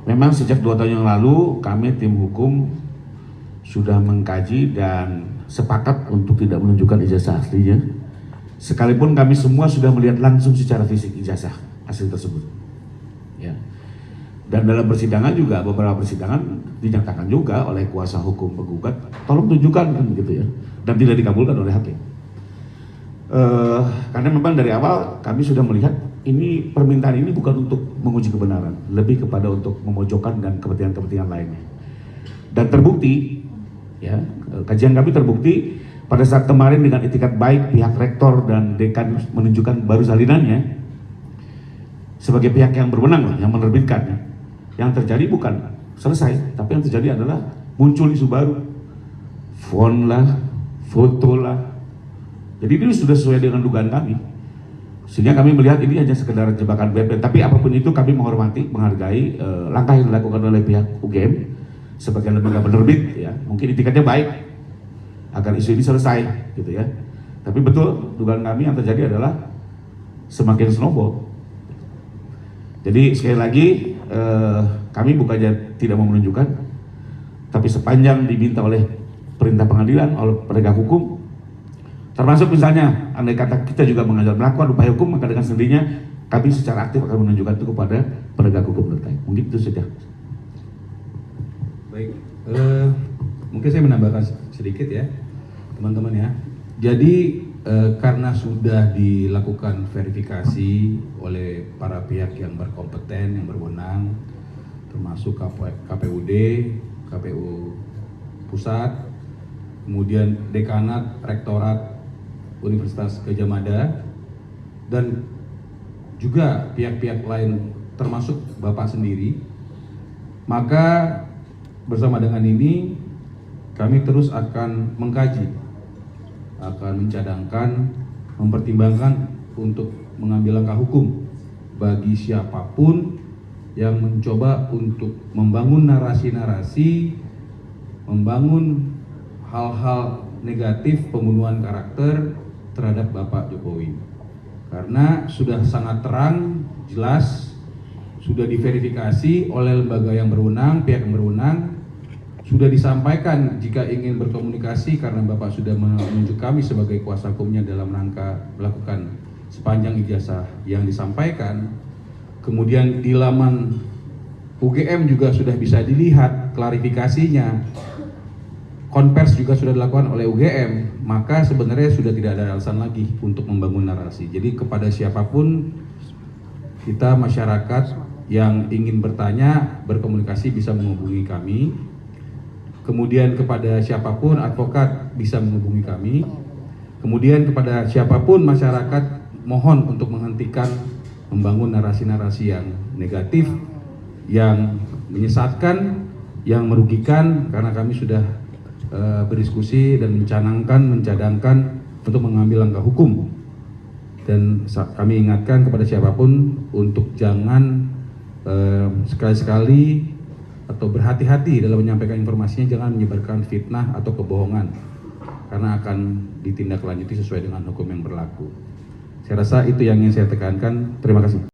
Memang sejak 2 tahun yang lalu kami tim hukum sudah mengkaji dan sepakat untuk tidak menunjukkan ijazah aslinya. Sekalipun kami semua sudah melihat langsung secara fisik ijazah asli tersebut. Ya. Dan dalam persidangan juga, beberapa persidangan dinyatakan juga oleh kuasa hukum penggugat, tolong tunjukkan kan gitu ya. Dan tidak dikabulkan oleh hakim. Karena memang dari awal kami sudah melihat ini permintaan ini bukan untuk menguji kebenaran, lebih kepada untuk memojokkan dan kepentingan-kepentingan lainnya. Dan terbukti, ya, kajian kami terbukti pada saat kemarin dengan itikat baik pihak rektor dan dekan menunjukkan baru salinannya sebagai pihak yang berwenang, yang menerbitkan. Yang terjadi bukan selesai, tapi yang terjadi adalah muncul isu baru, font lah, foto lah. Jadi ini sudah sesuai dengan dugaan kami. Sehingga kami melihat ini hanya sekedar jebakan BP. Tapi apapun itu kami menghormati, menghargai langkah yang dilakukan oleh pihak UGM sebagai lembaga penerbit. Ya, mungkin itikatnya baik agar isu ini selesai, gitu ya. Tapi betul dugaan kami yang terjadi adalah semakin snowball. Jadi sekali lagi kami bukannya tidak mau menunjukkan, tapi sepanjang diminta oleh perintah pengadilan, oleh penegak hukum. Termasuk misalnya, andai kata kita juga melakukan upaya hukum, maka dengan sendirinya kami secara aktif akan menunjukkan itu kepada penegak hukum terkait. Mungkin itu saja. Baik, mungkin saya menambahkan sedikit ya, teman-teman ya. Jadi karena sudah dilakukan verifikasi oleh para pihak yang berkompeten, yang berwenang, termasuk KPUD, KPU Pusat, kemudian Dekanat, Rektorat Universitas Gadjah Mada, dan juga pihak-pihak lain termasuk Bapak sendiri, maka bersama dengan ini kami terus akan mengkaji, akan mencadangkan, mempertimbangkan untuk mengambil langkah hukum bagi siapapun yang mencoba untuk membangun narasi-narasi, membangun hal-hal negatif pembunuhan karakter terhadap Bapak Jokowi. Karena sudah sangat terang, jelas, sudah diverifikasi oleh lembaga yang berwenang, pihak yang berwenang, sudah disampaikan jika ingin berkomunikasi karena Bapak sudah menunjuk kami sebagai kuasa hukumnya dalam rangka melakukan sepanjang ijazah yang disampaikan. Kemudian di laman UGM juga sudah bisa dilihat klarifikasinya, konvers juga sudah dilakukan oleh UGM, maka sebenarnya sudah tidak ada alasan lagi untuk membangun narasi. Jadi kepada siapapun, kita masyarakat yang ingin bertanya, berkomunikasi bisa menghubungi kami. Kemudian kepada siapapun, advokat bisa menghubungi kami. Kemudian kepada siapapun masyarakat, mohon untuk menghentikan membangun narasi-narasi yang negatif, yang menyesatkan, yang merugikan, karena kami sudah berdiskusi dan mencadangkan untuk mengambil langkah hukum. Dan kami ingatkan kepada siapapun untuk jangan sekali-sekali atau berhati-hati dalam menyampaikan informasinya, jangan menyebarkan fitnah atau kebohongan, karena akan ditindaklanjuti sesuai dengan hukum yang berlaku. Saya rasa itu yang ingin saya tekankan. Terima kasih.